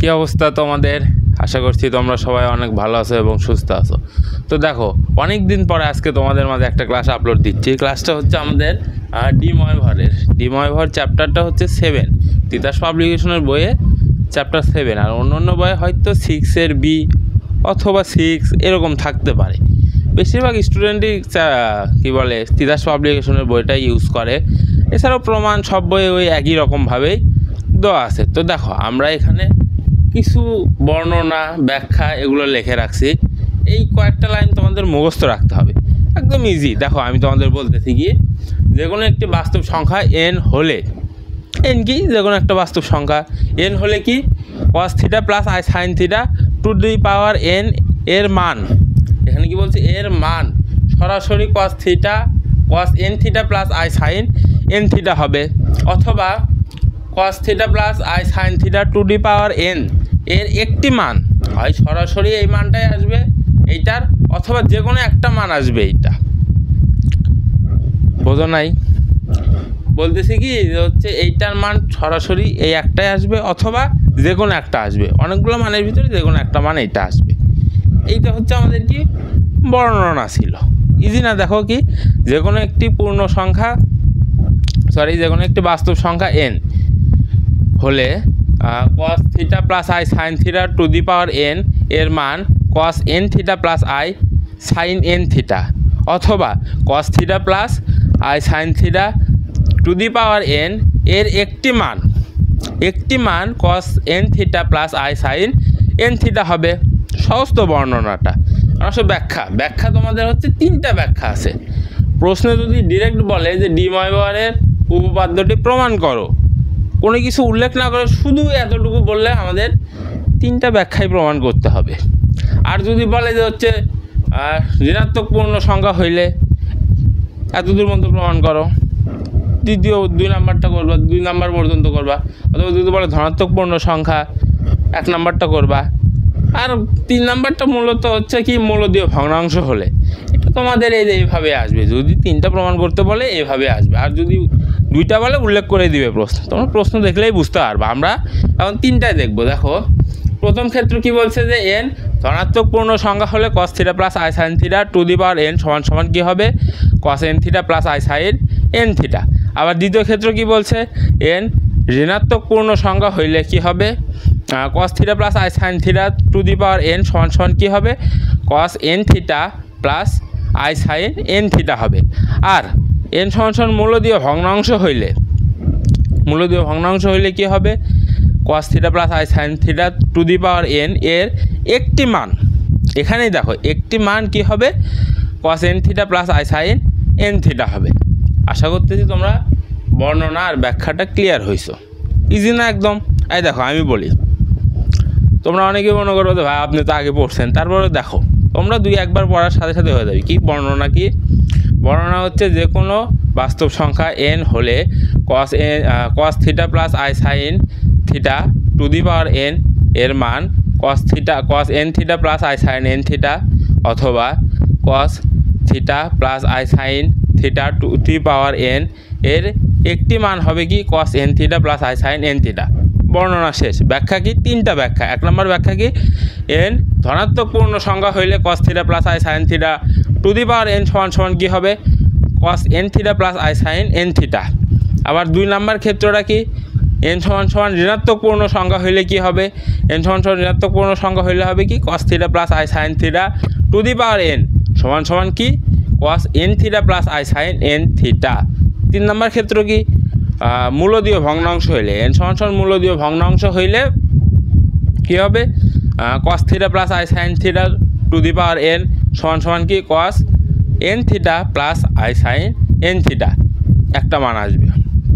কি অবস্থা তোমাদের? আশা করছি তোমরা সবাই অনেক ভালো আছো এবং সুস্থ আছো। তো দেখো, অনেক দিন পরে আজকে তোমাদের মাঝে একটা ক্লাস আপলোড দিচ্ছি। ক্লাসটা হচ্ছে আমাদের ডিময়ভর চ্যাপ্টারটা হচ্ছে 7, তিতাস পাবলিকেশনের বইয়ে চ্যাপ্টার 7। আর অন্য বইয়ে হয়তো 6-এর বি অথবা 6 এরকম থাকতে পারে। বেশিরভাগ স্টুডেন্টই কী বলে তিতাস পাবলিকেশনের বইটাই ইউজ করে। এছাড়াও প্রমাণ সব বইয়ে ওই একই রকমভাবেই দেওয়া আছে। তো দেখো, আমরা এখানে কিছু বর্ণনা, ব্যাখ্যা এগুলো লিখে রাখছি। এই কয়েকটা লাইন তোমাদের মুখস্থ রাখতে হবে, একদম ইজি। দেখো, আমি তোমাদের বলতেছি কি, যে কোনো একটি বাস্তব সংখ্যা এন হলে, এন কি, যে কোনো একটা বাস্তব সংখ্যা এন হলে কি cos theta plus I sine theta to the power N এর মান, এখানে কি বলছে, এর মান সরাসরি cos N theta plus I sine N theta হবে, অথবা cos theta plus I sine theta to the power N এর একটি মান, হয় সরাসরি এই মানটাই আসবে এইটার, অথবা যে কোনো একটা মান আসবে। এইটা বোঝো নাই? বলতেছি কি হচ্ছে এইটার মান সরাসরি এই একটাই আসবে, অথবা যে কোনো একটা আসবে, অনেকগুলো মানের ভিতরে যে কোনো একটা মান এইটা আসবে। এইটা হচ্ছে আমাদের কি বর্ণনা ছিল। ইজি না? দেখো কি, যে কোনো একটি পূর্ণ সংখ্যা, যে কোনো একটি বাস্তব সংখ্যা এন হলে cos theta plus I sine theta to the power N এর মান cos N theta plus I sine N theta, অথবা cos theta plus I sine theta to the power N এর একটি মান cos N theta plus I sine N theta হবে। সমস্ত বর্ণনাটা অবশ্য ব্যাখ্যা তোমাদের হচ্ছে 3টা ব্যাখ্যা আছে। প্রশ্নে যদি ডিরেক্ট বলে যে ডিময়ভরের উপপাদ্যটি প্রমাণ করো, কোনো কিছু উল্লেখ না করে শুধু এতটুকু বললে আমাদের 3টা ব্যাখ্যাই প্রমাণ করতে হবে। আর যদি বলে যে হচ্ছে ঋণাত্মক পূর্ণ সংখ্যা হইলে এতদূর মতো প্রমাণ করো, দ্বিতীয় 2 নাম্বারটা করবা, 2 নাম্বার পর্যন্ত করবা, অথবা যদি বলে ধনাত্মক পূর্ণ সংখ্যা 1 নাম্বারটা করবা, আর 3 নাম্বারটা মূলত হচ্ছে কি মূলদীয় ভগ্নাংশ হলে, এটা তোমাদের এইভাবে আসবে। যদি 3টা প্রমাণ করতে বলে এইভাবে আসবে, আর যদি 2টা বলে উল্লেখ করে দিবে প্রশ্ন, তোমরা প্রশ্ন দেখলেই বুঝতে পারবে। আমরা এখন 3টাই দেখবো। দেখো, প্রথম ক্ষেত্র কি বলছে, যে এন ধনাত্মক পূর্ণ সংখ্যা হলে cos theta plus I sine theta to the power N সমান কী হবে, cos N theta plus I sine N theta. আবার দ্বিতীয় ক্ষেত্র কি বলছে, এন ঋণাত্মক পূর্ণ সংখ্যা হইলে কি হবে, cos theta plus I sine theta to the power N সমান কী হবে, cos N theta plus I sine N theta হবে। আর এন সমান মূলদীয় ভগ্নাংশ হইলে কি হবে, cos theta plus I sine theta to the power N এর একটি মান, এখানেই দেখো একটি মান কি হবে, cos N theta plus I sine N theta হবে। আশা করতেছি তোমরা বর্ণনা আর ব্যাখ্যাটা ক্লিয়ার হয়েছো। ইজি না একদম? এই দেখো, আমি বলি, তোমরা অনেকে মনে করো যে ভাই আপনি তো আগে পড়ছেন, তারপরে দেখো তোমরা 2-1বার পড়ার সাথে সাথে হয়ে যাবে। কি বর্ণনা? কি বর্ণনা হচ্ছে, যে কোনো বাস্তব সংখ্যা এন হলে cos theta plus I sine theta to the power N এর মান cos N theta plus I sine N theta, অথবা cos theta plus I sine theta to the power N এর একটি মান হবে কি, cos N theta plus I sine N theta. বর্ণনা শেষ। ব্যাখ্যা কি? 3টা ব্যাখ্যা। 1 নম্বর ব্যাখ্যা কি, এন ধনাত্মক পূর্ণ সংখ্যা হইলে cos theta plus I sine theta to the power N সমান কী হবে, cos N theta plus I sine N theta. আবার 2 নম্বর ক্ষেত্রটা কি, এন সমান ঋণাত্মক পূর্ণ সংখ্যা হইলে কি হবে, এন সমান ঋণাত্মক পূর্ণ সংখ্যা হইলে হবে কি, cos theta plus I sine theta to the power N সমান কি, cos N theta plus I sine N theta. 3 নম্বর ক্ষেত্র কি, মূলদীয় ভগ্নাংশ হইলে, এন সমান মূলদীয় ভগ্নাংশ হইলে কী হবে, cos theta plus I sine theta to the power N সমান কি, cos N theta plus I sine N theta একটা মান আসবে।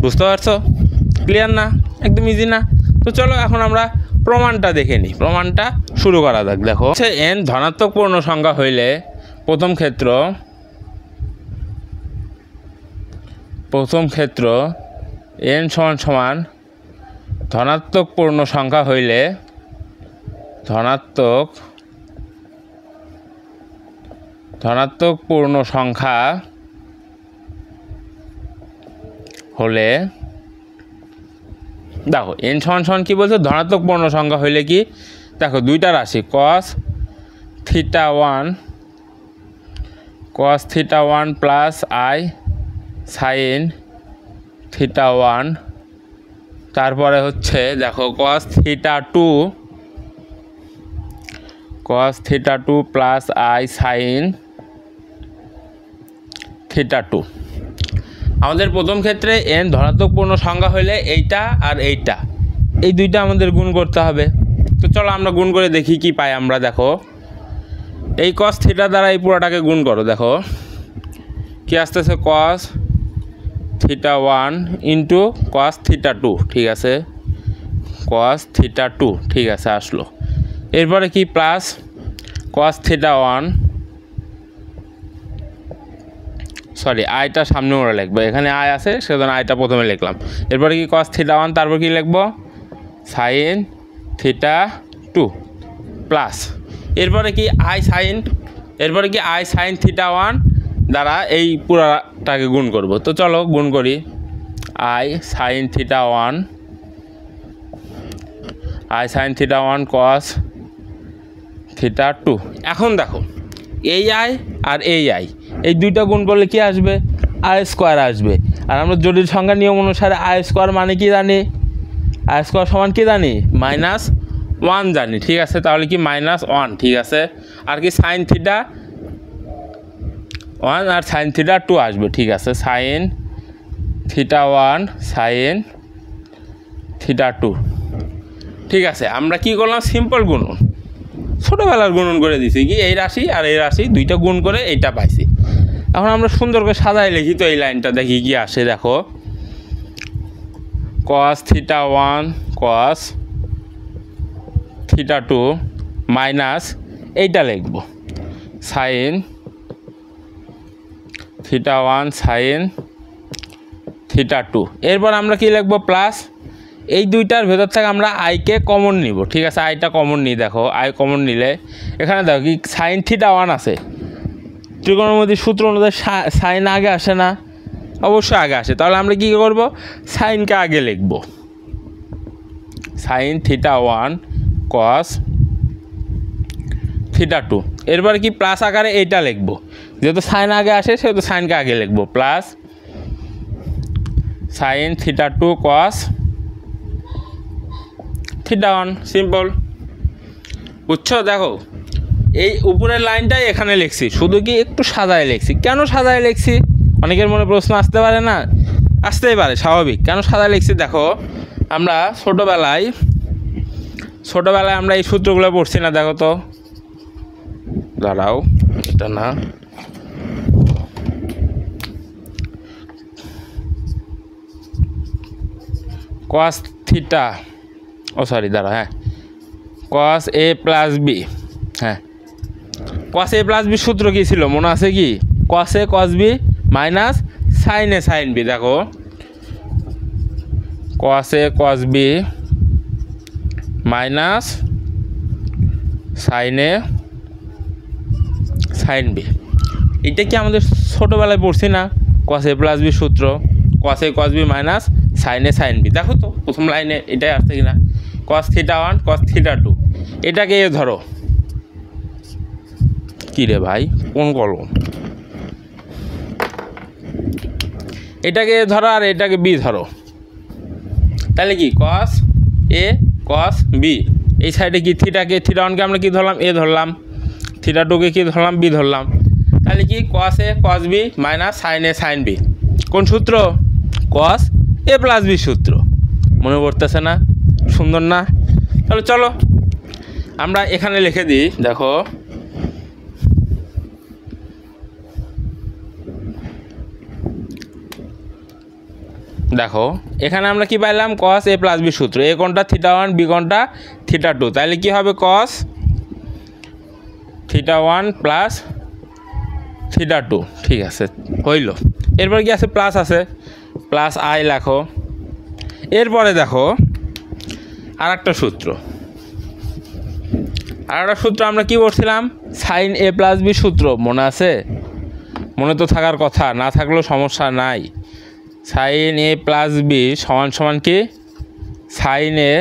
বুঝতে পারছো? ক্লিয়ার না? একদম ইজি না? তো চলো এখন আমরা প্রমাণটা দেখে নিই। প্রমাণটা শুরু করা যাক। দেখো, এন ধনাত্মক পূর্ণ সংখ্যা হইলে প্রথম ক্ষেত্র এন সমান ধনাত্মক পূর্ণ সংখ্যা হইলে ধনাত্মক পূর্ণ সংখ্যা হলে দেখো n সমান সমান কী বলছে, ধনাত্মক পূর্ণ সংখ্যা হইলে কি, দেখো দুইটা রাশি cos theta 1 plus I sin theta 1, তারপরে হচ্ছে দেখো cos theta 2 plus I sin theta 2। আমাদের প্রথম ক্ষেত্রে n ধনাত্মক পূর্ণ সংখ্যা হলে এইটা আর এইটা, এই দুইটা আমাদের গুণ করতে হবে। তো চলো আমরা গুণ করে দেখি কি পাই আমরা। দেখো এই cos থিটা দ্বারা এই পুরোটাকে গুণ করো, দেখো কি আসতেছে, cos theta 1 into cos theta 2, ঠিক আছে, cos theta 2, ঠিক আছে আসলো। এরপরে কি প্লাস cos theta 1, সরি আইটা সামনে ওরা লিখবো, এখানে আই আছে সেজন্য আইটা প্রথমে লিখলাম। এরপরে কি cos theta 1, তারপর কি লিখবো sin theta 2 প্লাস এরপরে কি I sin theta 1 দ্বারা এই পুরাটাকে গুণ করব। তো চলো গুণ করি, I sin theta 1 cos theta 2। এখন দেখো এই I আর এই I, এই দুইটা গুণ করলে কি আসবে, I স্কোয়ার আসবে। আর আমরা জটিল সংখ্যা নিয়ম অনুসারে I স্কোয়ার মানে কি জানি, I স্কোয়ার সমান কি জানি, -1 জানি, ঠিক আছে। তাহলে কি -1, ঠিক আছে। আর কি sin theta 1 আর sin theta 2 আসবে, ঠিক আছে, sin theta 1 sin theta 2, ঠিক আছে। আমরা কি করলাম, সিম্পল গুণন, ছোটোবেলার গুণন করে দিছি, কি এই রাশি আর এই রাশি দুইটা গুণ করে এইটা পাইছি। এখন আমরা সুন্দর করে সাজাই লিখি, তো এই লাইনটা দেখি কি আসে। দেখো cos theta 1 cos theta 2 minus এইটা লিখব sin theta 1 sin theta 2। এরপর আমরা কি লিখব, প্লাস এই দুইটার ভেতর থেকে আমরা আইকে কমন নিব, ঠিক আছে, আইটা কমন নিই। দেখো আই কমন নিলে এখানে দেখো কি sin theta 1 আছে, ত্রিকোণমিতির সূত্র অনুযায়ী সাইন আগে আসে না, অবশ্যই আগে আসে। তাহলে আমরা কী করব, সাইনকে আগে লিখব, sin theta 1 cos theta 2। এরপরে কি প্লাস আকারে এইটা লিখব, যেহেতু সাইন আগে আসে সেহেতু সাইনকে আগে লিখব, plus sin theta 2 cos theta 1, simple, বুঝছো। দেখো এই উপরের লাইনটাই এখানে লিখছি, শুধু কি একটু সাজায় লিখছি। কেন সাজায় লিখছি, অনেকের মনে প্রশ্ন আসতে পারে না, আসতেই পারে, স্বাভাবিক। কেন সাজায় লিখছি, দেখো আমরা ছোটোবেলায় আমরা এই সূত্রগুলো পড়ছি না, দেখো তো, দাঁড়াও এটা না, cos theta, ও সরি দাঁড়াও, হ্যাঁ cos a প্লাস b, হ্যাঁ cos a প্লাস b সূত্র কী ছিল মনে আছে কি, cos a cos b minus sin a sin b। দেখো cos a cos b minus sin a sin b, এটা কি আমাদের ছোটোবেলায় পড়ছি না, cos a প্লাস b সূত্র, cos a cos b minus sin a sin b। দেখো তো প্রথম লাইনে এটাই আসছে কিনা, cos theta 1 cos theta 2, এটাকে এ ধরো, কি রে ভাই কোন কলম, এটাকে এ ধরো আর এটাকে বি ধরো, তাহলে কি cos a cos b, এই সাইডে কি থিটাকে, থিটা 1কে আমরা কি ধরলাম, এ ধরলাম, থিটা 2কে কি ধরলাম, বি ধরলাম, তাহলে কি cos a cos b minus sin a sin b, কোন সূত্র, cos a প্লাস b সূত্র, মনে পড়তেছে না, সুন্দর না। তাহলে চলো আমরা এখানে লিখে দিই, দেখো দেখো এখানে আমরা কি পাইলাম, cos a প্লাস b সূত্র, এ কোনটা থিটা 1, বি কোনটা থিটা 2, তাহলে কি হবে cos theta 1 প্লাস theta 2, ঠিক আছে হইল। এরপর কি আছে, প্লাস আছে, প্লাস আই লেখো। এরপরে দেখো আর একটা সূত্র আমরা কি করছিলাম, sin a প্লাস b সূত্র, মনে আছে, মনে তো থাকার কথা, না থাকলেও সমস্যা নাই। sin a প্লাস b সমান সমান কি সাইন এ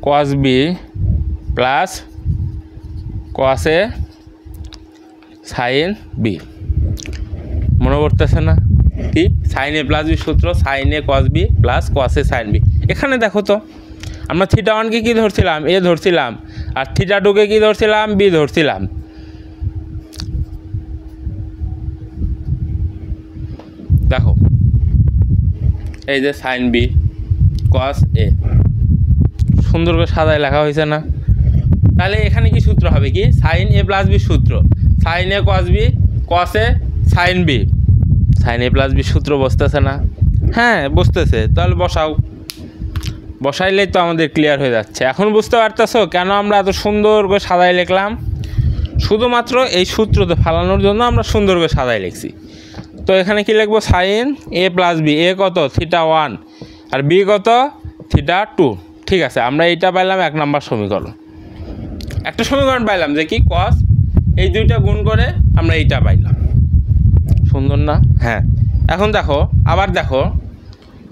কস বি প্লাস কস এ সাইন বি। মনে পড়তেছে না? কি সাইন এ প্লাস বি সূত্র, সাইন এ কস বি প্লাস কস এ সাইন বি। এখানে দেখো তো আমরা থিটা ওয়ানকে কী ধরছিলাম? এ ধরছিলাম, আর থিটা টুকে কী ধরছিলাম? বি ধরছিলাম। দেখো এই যে সাইন বি কস এ, সুন্দর করে সাদায় লেখা হয়েছে না? তাহলে এখানে কি সূত্র হবে? কি সাইন এ প্লাস বি সূত্র, sign A cos B cos A sign B. Sign A plus B সূত্র বসতেছে না? হ্যাঁ বসতেছে। তাহলে বসাইলেই তো আমাদের ক্লিয়ার হয়ে যাচ্ছে। এখন বুঝতে পারতেছো কেন আমরা এত সুন্দর করে সাদায় লিখলাম? শুধুমাত্র এই সূত্রতে ফালানোর জন্য আমরা সুন্দর করে সাদায় লিখছি। তো এখানে কি লিখবো? Sine A plus B, A কত? থিটা ওয়ান, আর বি কত? Theta two. ঠিক আছে, আমরা এইটা পাইলাম 1 নম্বর সমীকরণ। একটা সমীকরণ পাইলাম যে কি কস, এই দুইটা গুণ করে আমরা এইটা পাইলাম। সুন্দর না? হ্যাঁ। এখন দেখো, আবার দেখো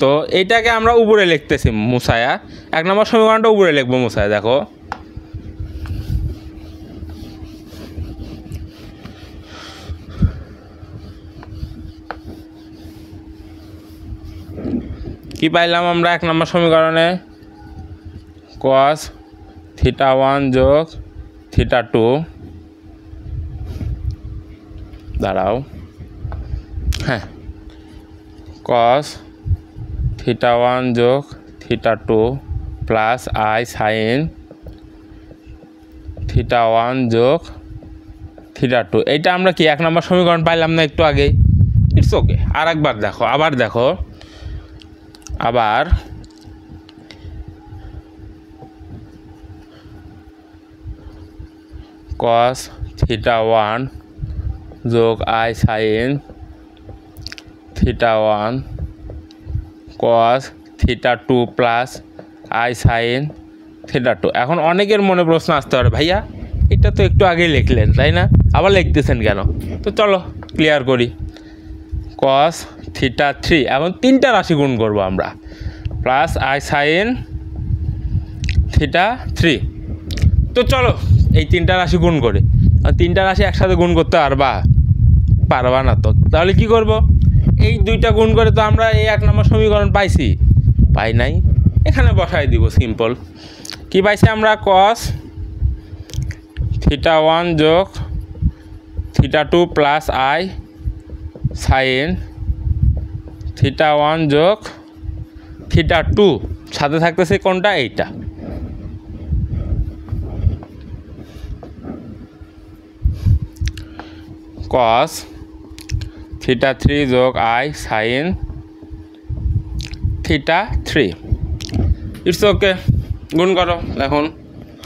তো এইটাকে আমরা উপরে লিখতেছি মুছায়া, 1 নম্বর সমীকরণটা উপরে লিখবো মুছায়া। দেখো কি পাইলাম আমরা 1 নম্বর সমীকরণে? কস থিটা ওয়ান যোগ থিটা টু, দাঁড়াও, হ্যাঁ, কস থিটা ওয়ান যোগ theta two plus I sine theta one যোগ থিটা টু। এইটা আমরা কি 1 নম্বর সমীকরণ পাইলাম না একটু আগেই? It's okay. আর একবার দেখো, আবার দেখো, আবার কস থিটা ওয়ান যোগ i sine theta one cos theta two plus I sine theta two. এখন অনেকের মনে প্রশ্ন আসতে পারে, ভাইয়া এটা তো একটু আগেই লিখলেন, তাই না? আবার লিখতেছেন কেন? তো চলো ক্লিয়ার করি। কস থিটা থ্রি, এখন 3টা রাশি গুণ করবো আমরা, plus I sine theta three. তো চলো এই 3টা রাশি গুণ করি। আর 3টা রাশি একসাথে গুণ করতে পারবা না তো? তাহলে কি করব? এই 2টা গুণ করে তো আমরা এই 1 নম্বর সমীকরণ পাই নাই, এখানে বসাই দিব সিম্পল। কি পাইছি আমরা? কস থিটা ওয়ান যোগ theta two plus I sine theta one যোগ থিটা টু, সাথে থাকতেছে কোনটা? এইটা। কস থিটা থ্রি যোগ i sine theta three. It's okay. গুণ করো। এখন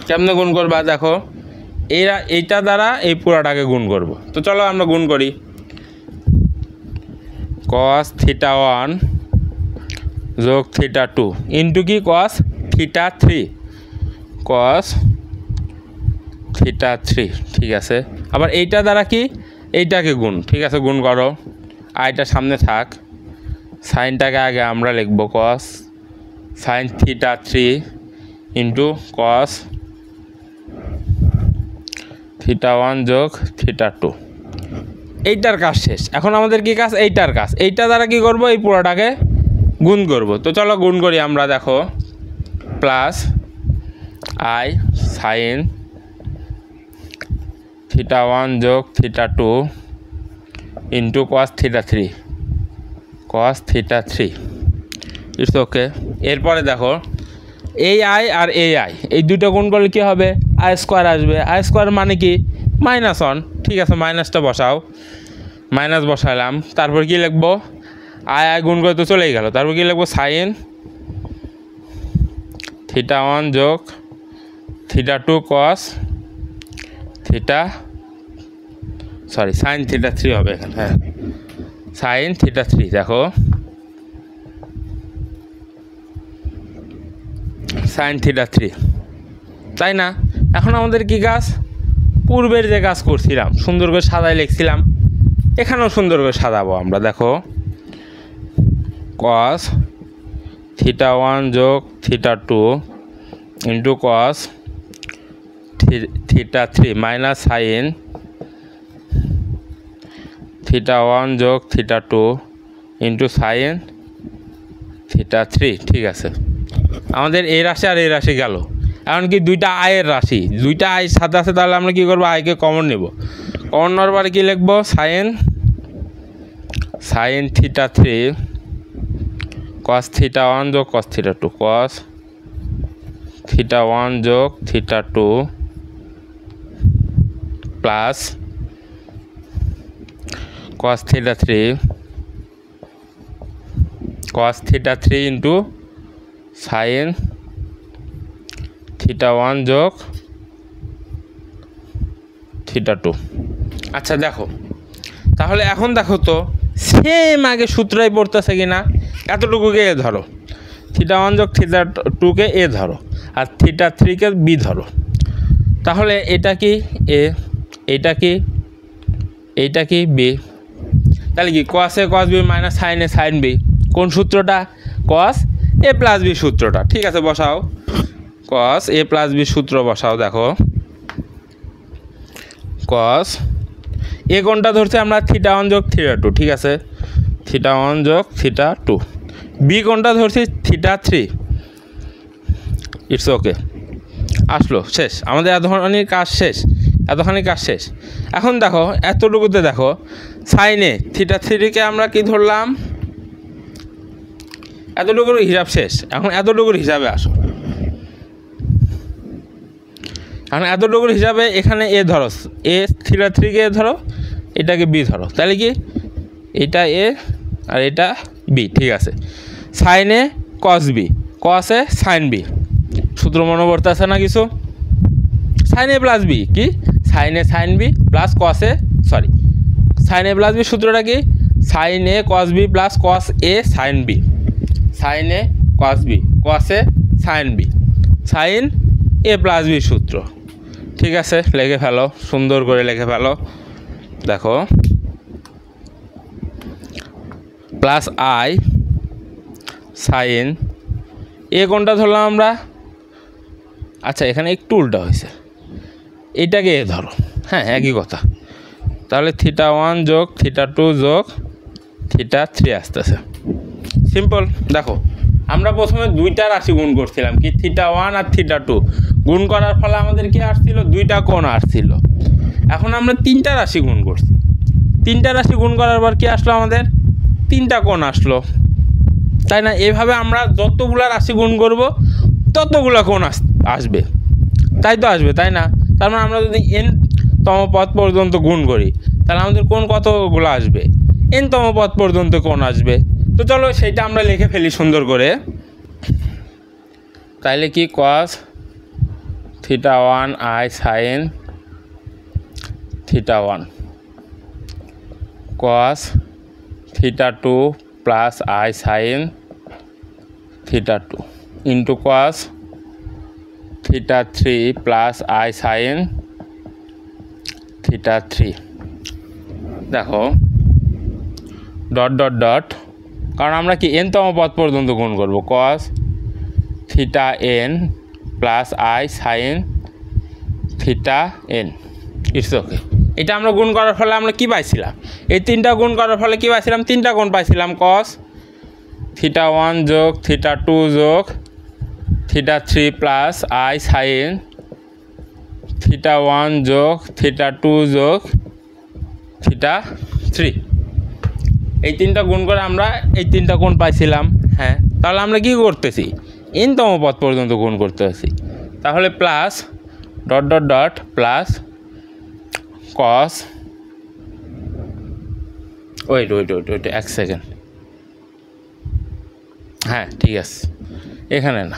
কেমনে গুণ করবা? দেখো এইটা দ্বারা এই পুরাটাকে গুণ করব। তো চলো আমরা গুণ করি। কস থিটা ওয়ান যোগ থিটা টু ইন্টু কি? Cos theta three, cos theta three. ঠিক আছে, আবার এইটা দ্বারা কি? এইটাকে গুণ। ঠিক আছে, গুণ করো। আইটা সামনে থাক, সাইনটাকে আগে আমরা লিখব কস sign theta three into cos theta one যোগ থিটা টু। এইটার কাজ শেষ। এখন আমাদের কি কাজ? এইটার কাজ। এইটা দ্বারা কি করব? এই পুরোটাকে গুণ করব। তো চলো গুণ করি আমরা। দেখো plus I sine theta one যোগ theta two into cos theta three, cos theta three. It's okay. এরপরে দেখো এই আই আর এই দুটো গুণ করলে কী হবে? আই স্কোয়ার আসবে। আই স্কোয়ার মানে কি? -1। ঠিক আছে, মাইনাসটা বসাও। মাইনাস বসালাম। তারপর কি লিখবো? আই গুণ করে তো চলেই গেল। তারপর কি লিখবো? সাইন থিটা ওয়ান যোগ theta two cos theta, sorry sine theta three হবে এখানে। হ্যাঁ, সাইন থিটা থ্রি। দেখো সাইন থিটা থ্রি, তাই না? এখন আমাদের কি কাজ? পূর্বের যে কাজ করছিলাম, সুন্দর করে সাদায় লিখছিলাম, এখানেও সুন্দর করে সাজাবো আমরা। দেখো কস θ1 যোগ θ2 ইন্টু কস θ3 মাইনাস সাইন θ1 যোগ θ2 ইন্টু সাইন θ3। ঠিক আছে, আমাদের এই রাশি আর এই রাশি গেল। এখন কি দুইটা আয়ের রাশি, দুইটা আয় সাথে আছে, তাহলে আমরা কী করবো, আয়কে কমন নেব। কমন নেওয়ার পরে কী লিখবো, সাইন θ3 কস θ1 যোগ কস θ2 কস θ1 যোগ θ2 প্লাস কস θ3 ইন্টু সাইন θ1 যোগ θ2। আচ্ছা দেখো, তাহলে এখন দেখো তো সেম আগে সূত্রই পড়তেছে কিনা। এতটুকুকে এ ধরো, θ1 যোগ θ2কে এ ধরো, আর θ3কে বি ধরো। তাহলে এটা কি এ, এইটা কি বি, তাহলে কি কস এ কস বি মাইনাস সাইন এ সাইন বি। কোন সূত্রটা, কস এ প্লাস বি সূত্রটা। ঠিক আছে, বসাও কস এ প্লাস বি সূত্র বসাও। দেখো কস এ কোনটা ধরছে আমরা, θ1 যোগ θ2। ঠিক আছে, θ1 যোগ θ2। বি কোনটা ধরছি, θ3। ইটস ওকে, আসলো, শেষ আমাদের এতখানি কাজ শেষ। এখন দেখো এতটুকুতে দেখো সাইনে θ3কে আমরা কি ধরলাম, এতটুকুর হিসাব শেষ। এখন এতটুকুর হিসাবে আসো, এখন এতটুকুর হিসাবে এখানে এ ধরো, এ θ3কে এ ধরো, এটাকে বি ধরো, তাহলে কি এটা এ আর এটা বি। ঠিক আছে, সাইনে কস বি, কস এ সাইন বি, সূত্র মনে পড়তে আছে না কিছু, সাইন এ প্লাস বি কি, sign A sign B plus cos A, sorry sign A plus B সূত্রটা কি, sign A cos B plus cos A sign B, sign A cos B cos A sign B, sign A plus B সূত্র। ঠিক আছে, লিখে ফেলো, সুন্দর করে লিখে ফেলো। দেখো প্লাস আই সাইন এ কোনটা ধরলাম আমরা, আচ্ছা এখানে একটু উল্টা হয়েছে, এইটাকে এ ধরো, হ্যাঁ একই কথা। তাহলে θ1 যোগ θ2 যোগ θ3 আসতেছে, সিম্পল। দেখো আমরা প্রথমে দুইটা রাশি গুণ করছিলাম, কি θ1 আর θ2 গুণ করার ফলে আমাদের কি আসছিল, দুইটা কোণ আসছিল। এখন আমরা তিনটা রাশি গুণ করছি, তিনটা রাশি গুণ করার পর কি আসলো, আমাদের তিনটা কোণ আসলো, তাই না? এভাবে আমরা যতগুলা রাশি গুণ করব ততগুলা কোণ আসবে, তাই তো আসবে, তাই না? তার মানে আমরা যদি n তম পদ পর্যন্ত গুণ করি, তাহলে আমাদের কোণ কতগুলো আসবে, n তম পদ পর্যন্ত কোণ আসবে। তো চলো সেইটা আমরা লিখে ফেলি সুন্দর করে। তাইলে কি cos θ1 i sin θ1 cos θ2 plus i sin θ2 into cos θ3 plus i sin θ3। দেখো ডট ডট ডট, কারণ আমরা কি n তম পদ পর্যন্ত গুণ করব, cos θn plus i sin θn। It's okay, এটা আমরা গুণ করার ফলে আমরা কি পাইছিলাম, এই তিনটা গুণ করার ফলে কি পাইছিলাম, তিনটা কোণ পাইছিলাম, cos θ1 যোগ θ2 যোগ θ3 প্লাস i sin θ1 যোগ θ2 যোগ θ3। এই তিনটা গুণ করে আমরা এই তিনটা কোণ পাইছিলাম। হ্যাঁ, তাহলে আমরা কি করতেছি, n তম পদ পর্যন্ত গুণ করতেছি। তাহলে plus dot dot dot plus cos, wait এক সেকেন্ড, হ্যাঁ ঠিক আছে, এখানে না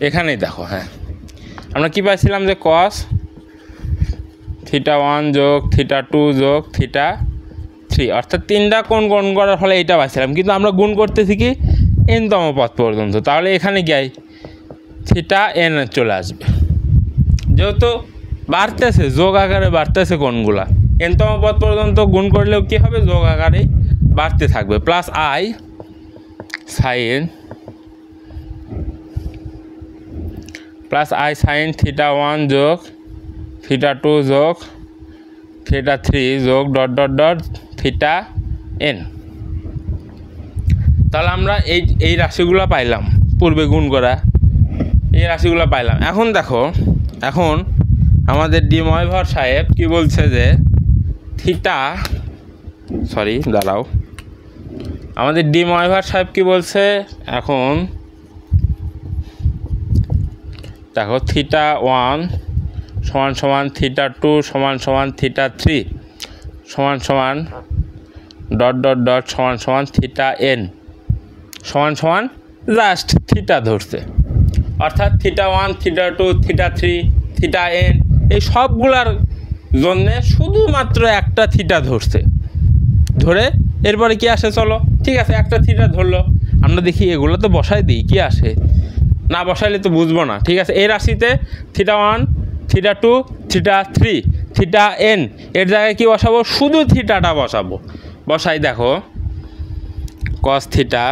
এখানেই দেখো। হ্যাঁ, আমরা কি পাইছিলাম যে cos θ1 যোগ θ2 যোগ θ3, অর্থাৎ তিনটা কোণ গুণ করার ফলে এইটা পাইছিলাম, কিন্তু আমরা গুণ করতেছি কি n তম পদ পর্যন্ত। তাহলে এখানে গিয়ে θn চলে আসবে, যেহেতু বাড়তেছে, যোগ আকারে বাড়তেছে কোণগুলা, n তম পদ পর্যন্ত গুণ করলেও কি হবে, যোগ আকারে বাড়তে থাকবে। Plus i sin plus I sine theta 1 যোগ থিটা 2 যোগ থিটা 3 যোগ dot dot dot theta N. তাহলে আমরা এই রাশিগুলো পাইলাম, পূর্বে গুণ করা এই রাশিগুলো পাইলাম। এখন দেখো, এখন আমাদের ডি ময়ভর সাহেব কি বলছে যে থিটা, সরি দাঁড়াও, আমাদের ডি ময়ভর সাহেব কি বলছে, এখন দেখো থিটা 1 সমান সমান থিটা 2 সমান সমান থিটা 3 সমান সমান ডট ডট ডট সমান সমান থিটা এন সমান সমান জাস্ট থিটা ধরছে, অর্থাৎ theta 1 theta 2 theta 3 theta N এই সবগুলার জন্যে শুধুমাত্র একটা থিটা ধরছে, ধরে এরপরে কি আসে চলো, ঠিক আছে একটা থিটা ধরলো, আমরা দেখি এগুলো তো বসাই দিই কি আসে, না বসাইলে তো বুঝবো না। ঠিক আছে, এই রাশিতে theta 1 theta 2 theta 3 theta N এর জায়গায় কি বসাবো, শুধু থিটাটা বসাবো। বসাই দেখো cos theta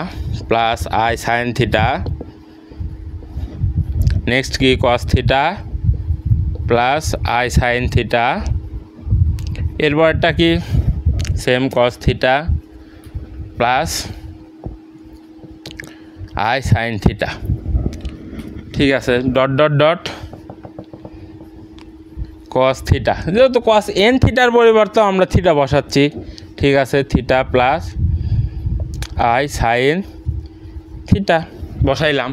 plus I sine theta, next কি cos theta plus I sine theta, এরপরটা কি same cos theta plus I sine theta. ঠিক আছে, dot dot dot cos theta, যেহেতু কস এন থিটার পরিবর্তে আমরা থিটা বসাচ্ছি, ঠিক আছে theta plus I sine theta বসাইলাম।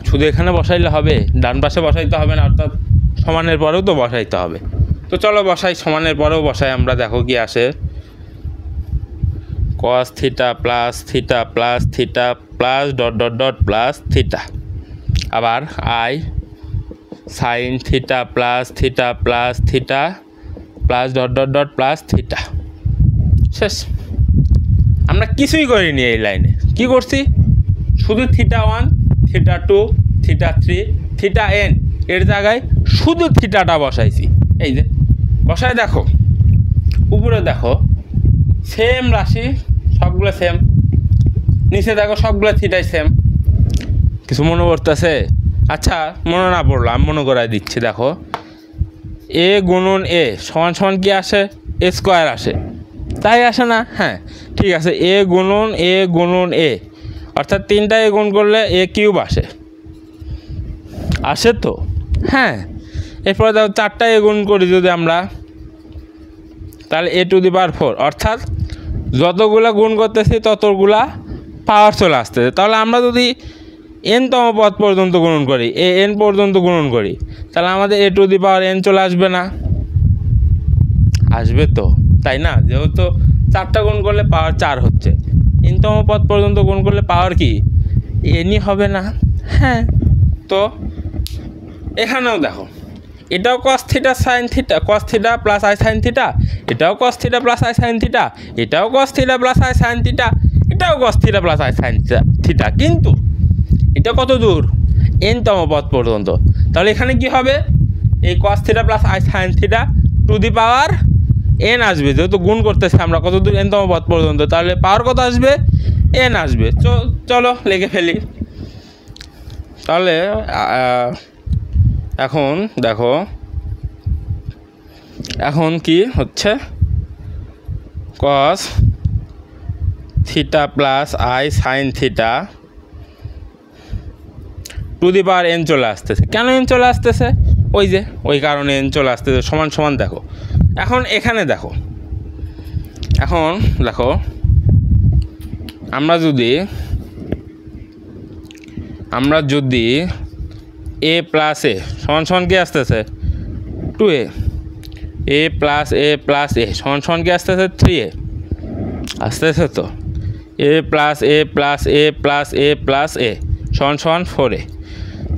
শুধু এখানে বসাইলে হবে, ডান পাশে বসাইতে হবে না, অর্থাৎ সমানের পরেও তো বসাইতে হবে। তো চলো বসাই, সমানের পরেও বসাই আমরা, দেখো কি আসে, cos theta plus theta plus theta plus dot dot dot plus theta, আবার I sine theta plus theta plus theta plus dot dot dot plus theta. শেষ, আমরা কিছুই করিনি এই লাইনে, কি করছি, শুধু theta 1 theta 2 theta 3 theta N এর জায়গায় শুধু থিটাটা বসাইছি। এই যে বসায় দেখো, উপরে দেখো সেম রাশি, সবগুলো সেম, নিচে দেখো সবগুলো থিটাই সেম। কিছু মনে পড়তেছে? আচ্ছা মনে না পড়লো, আমি মনে করাই দিচ্ছি। দেখো এ গুণন এ সমান সমান কি আসে, এ স্কোয়ার আসে, তাই আসে না? হ্যাঁ ঠিক আছে, এ গুণন এ অর্থাৎ তিনটা এ গুণ করলে এ কিউব আসে, আসে তো? হ্যাঁ, এরপরে দেখো চারটা এ গুণ করি যদি আমরা, তাহলে এ টু দি পাওয়ার 4, অর্থাৎ যতগুলা গুণ করতেছি ততগুলা পাওয়ার চলে আসতেছে। তাহলে আমরা যদি এনতম পদ পর্যন্ত গুণন করি, এ এন পর্যন্ত গুণন করি, তাহলে আমাদের এ টু দি পাওয়ার এন চলে আসবে না? আসবে তো, তাই না? যেহেতু চারটা গুণ করলে পাওয়ার 4 হচ্ছে, এনতম পদ পর্যন্ত গুণ করলে পাওয়ার কি এনই হবে না? হ্যাঁ, তো এখানেও দেখো এটাও cos theta sine theta, cos theta plus I sine theta, এটাও cos theta plus I sine theta, এটাও cos theta plus I sine theta, এটাও cos theta plus I sine theta, কিন্তু এটা কত দূর, এনতম পদ পর্যন্ত। তাহলে এখানে কি হবে, এই কস theta plus I sine theta to the power N আসবে, যেহেতু গুণ করতেছে আমরা কত দূর, এনতম পদ পর্যন্ত, তাহলে পাওয়ার কত আসবে, এন আসবে। চলো লিখে ফেলি। তাহলে এখন দেখো, এখন কি হচ্ছে, কস theta plus I sine theta to the power N চলে আসতেছে। কেন এন চলে আসতেছে, ওই যে ওই কারণে এন চলে আসতেছে, সমান সমান। দেখো এখন এখানে দেখো, এখন দেখো আমরা যদি এ প্লাস এ সমান সমান কি আসতেছে 2a, এ প্লাস এ সমান সমান কি আসতেছে 3a, আসতেছে তো? এ প্লাস এ প্লাস এ প্লাস এ প্লাস এ সমান সমান 4a।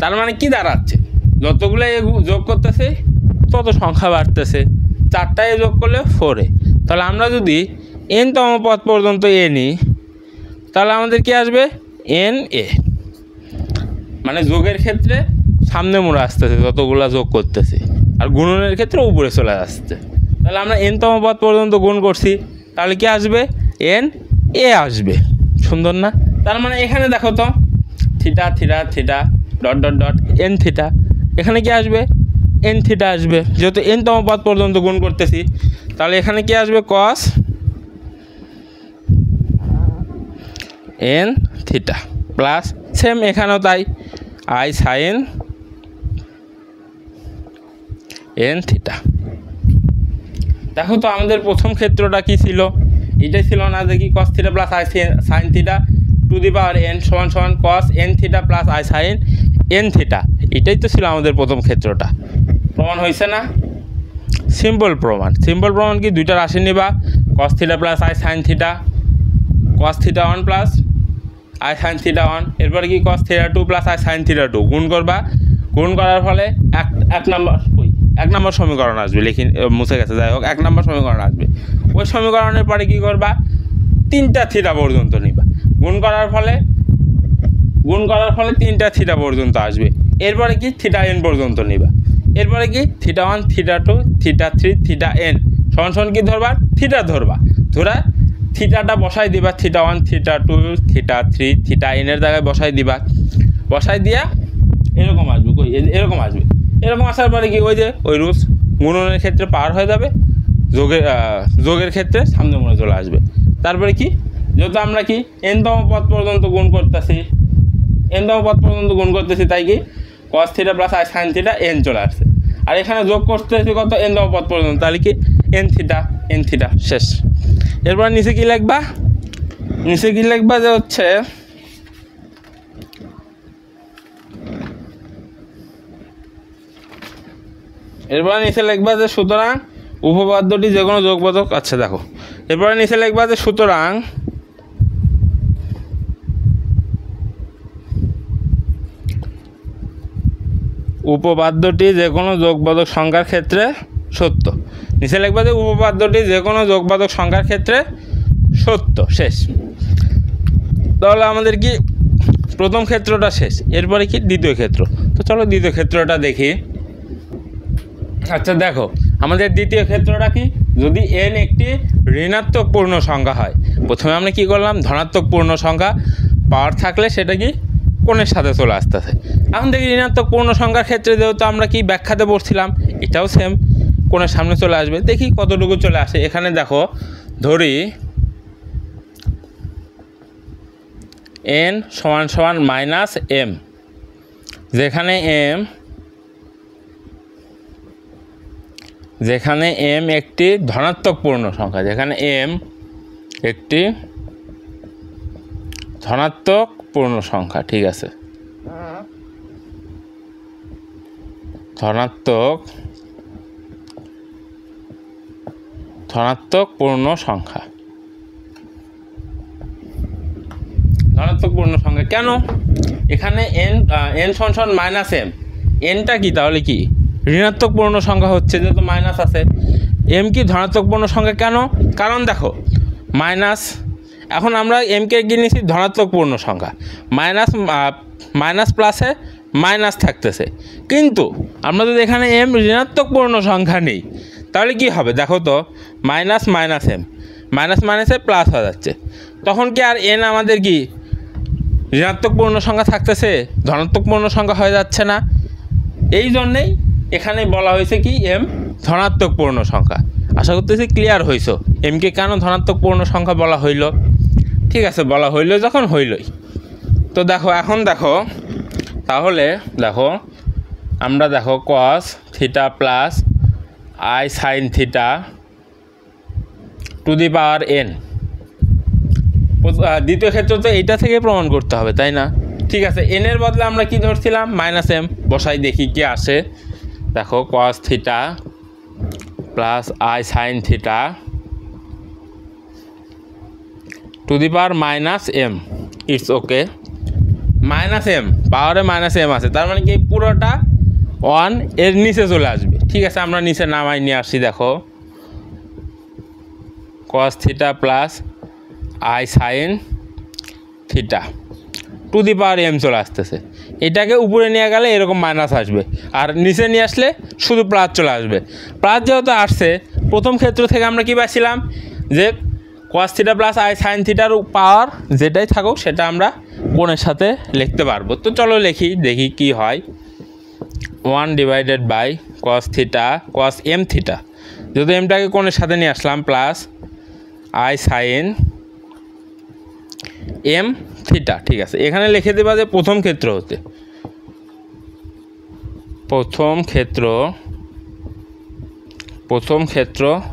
তার মানে কি দাঁড়াচ্ছে, যতগুলো এ যোগ করতেছে তত সংখ্যা বাড়তেছে, চারটা এ যোগ করলে 4a। তাহলে আমরা যদি এনতম পদ পর্যন্ত এ নিই, তাহলে আমাদের কি আসবে, এন এ, মানে যোগের ক্ষেত্রে সামনে মোড়ে আসতেছে যতগুলা যোগ করতেছে, আর গুণনের ক্ষেত্রে উপরে চলে আসছে। তাহলে আমরা এনতম পদ পর্যন্ত গুণ করছি, তাহলে কি আসবে, এন এ আসবে। সুন্দর না? তার মানে এখানে দেখো তো theta theta theta dot dot dot N theta, এখানে কি আসবে এন থিটা আসবে, যেহেতু এনতম পদ পর্যন্ত গুণ করতেছি তাহলে এখানে কি আসবে কস এন থিটা প্লাস সেম এখানেও তাই আই সাইন এন থিটা। দেখো তো আমাদের প্রথম ক্ষেত্রটা কি ছিল, এটাই ছিল না দেখি cos theta plus I sine theta to the power N সমান সমান cos N theta plus I sine N theta, এটাই তো ছিল আমাদের প্রথম ক্ষেত্রটা। প্রমাণ হয়েছে না? সিম্পল প্রমাণ। সিম্পল প্রমাণ কি, দুইটা রাশি নিবা, কস theta plus I sine theta, cos theta 1 plus I sine theta 1, এরপরে কি cos theta 2 plus I sine theta 2 গুণ করবা, গুণ করার ফলে এক নম্বর সমীকরণ আসবে, মুছে গেছে, যাই হোক 1 নম্বর সমীকরণ আসবে। ওই সমীকরণের পরে কি করবা, 3টা থিটা পর্যন্ত নিবা, গুণ করার ফলে 3টা থিটা পর্যন্ত আসবে। এরপরে কি থিটা এন পর্যন্ত নিবা, এরপরে কি theta 1 theta 2 theta 3 theta N সমান সমান কি ধরবা, থিটা ধরবা, ধরা থিটাটা বসাই দিবা, theta 1 theta 2 theta 3 theta N এর জায়গায় বসাই দিবা, বসাই দিয়া এরকম আসবে, এরকম আসবে। এরকম আসার পরে কি ওই যে ওই রুলস, গুণনের ক্ষেত্রে পার হয়ে যাবে, যোগের ক্ষেত্রে সামনে মনে চলে আসবে। তারপরে কি, যেহেতু আমরা কি এনতম পদ পর্যন্ত গুণ করতেছি, তাই কি cos theta plus I sine theta N চলে আসছে। আর এখানে যোগ করতেছি কত, এনতম পদ পর্যন্ত, তাহলে কি এন থিটা শেষ। এরপর নিচে কি লিখবা, যে হচ্ছে এরপরে নিচে লিখবা যে সুতরাং উপপাদ্যটি যে কোনো যোগবোধক, আচ্ছা দেখো এরপরে নিচে লিখবা যে সুতরাং উপপাদ্যটি যে কোনো যোগবোধক সংখ্যার ক্ষেত্রে সত্য। নিচে লিখবা যে উপপাদ্যটি যে কোনো যোগবোধক সংখ্যার ক্ষেত্রে সত্য, শেষ। তাহলে আমাদের কি প্রথম ক্ষেত্রটা শেষ, এরপরে কি দ্বিতীয় ক্ষেত্র। তো চলো দ্বিতীয় ক্ষেত্রটা দেখি। আচ্ছা দেখো আমাদের দ্বিতীয় ক্ষেত্রটা কি, যদি এন একটি ঋণাত্মক পূর্ণ সংখ্যা হয়, প্রথমে আমরা কি করলাম, ধনাত্মক পূর্ণ সংখ্যা পাওয়ার থাকলে সেটা কি কোণের সাথে চলে আসতেছে। এখন দেখি ঋণাত্মক পূর্ণ সংখ্যার ক্ষেত্রে যেহেতু আমরা কি ব্যাখ্যাতে পড়ছিলাম, এটাও সেম কোণের সামনে চলে আসবে। দেখি কতটুকু চলে আসে। এখানে দেখো ধরি এন সমান সমান মাইনাস এম, যেখানে এম একটি ধনাত্মক পূর্ণ সংখ্যা, যেখানে এম একটি ধনাত্মক পূর্ণ সংখ্যা, ঠিক আছে, ধনাত্মক পূর্ণ সংখ্যা। ধনাত্মক পূর্ণ সংখ্যা কেন, এখানে এন সমান মাইনাস এম, এনটা কি তাহলে কি ঋণাত্মক পূর্ণ সংখ্যা হচ্ছে, যেহেতু মাইনাস আছে। এম কি ধনাত্মক পূর্ণ সংখ্যা কেন, কারণ দেখো মাইনাস, এখন আমরা এমকে গিয়ে নিয়েছি ধনাত্মক পূর্ণ সংখ্যা, মাইনাস প্লাসে মাইনাস থাকতেছে, কিন্তু আমরা যদি এখানে এম ঋণাত্মক পূর্ণ সংখ্যা নেই তাহলে কি হবে, দেখো তো মাইনাস এম মাইনাসে প্লাস হয়ে যাচ্ছে, তখন কি আর এন আমাদের কি ঋণাত্মক পূর্ণ সংখ্যা থাকতেছে, ধনাত্মক পূর্ণ সংখ্যা হয়ে যাচ্ছে না। এই জন্যেই এখানে বলা হয়েছে কি এম ধনাত্মক পূর্ণ সংখ্যা। আশা করতেছি ক্লিয়ার হয়েছ এমকে কেন ধনাত্মক পূর্ণ সংখ্যা বলা হইল। ঠিক আছে, বলা হইল যখন হইলই। তো দেখো এখন দেখো, তাহলে দেখো আমরা দেখো cos theta plus I sine theta to the power N, দ্বিতীয় ক্ষেত্রে তো এইটা থেকে প্রমাণ করতে হবে, তাই না? ঠিক আছে, এনের বদলে আমরা কি ধরছিলাম, মাইনাস এম, বসাই দেখি কি আসে। দেখো cos theta plus I sine theta to the power minus M, it's okay, minus M পাওয়ারে মাইনাস এম আছে, তার মানে কি পুরোটা 1 এর নিচে চলে আসবে। ঠিক আছে, আমরা নিচে নামাই নিয়ে আসছি। দেখো cos theta plus I sine theta to the power M চলে আসতেছে, এটাকে উপরে নিয়ে গেলে এরকম মাইনাস আসবে, আর নিচে নিয়ে আসলে শুধু প্লাস চলে আসবে। প্লাস যেহেতু আসছে, প্রথম ক্ষেত্র থেকে আমরা কী পাচ্ছিলাম যে কস থিটা প্লাস আই সাইন থিটার পাওয়ার যেটাই থাকুক সেটা আমরা কোণের সাথে লিখতে পারবো। তো চলো লিখি, দেখি কি হয়। 1 divided by cos theta cos M theta, যেহেতু এমটাকে কোণের সাথে নিয়ে আসলাম, plus I sine M theta. ঠিক আছে, এখানে লিখে দেবা যে প্রথম ক্ষেত্র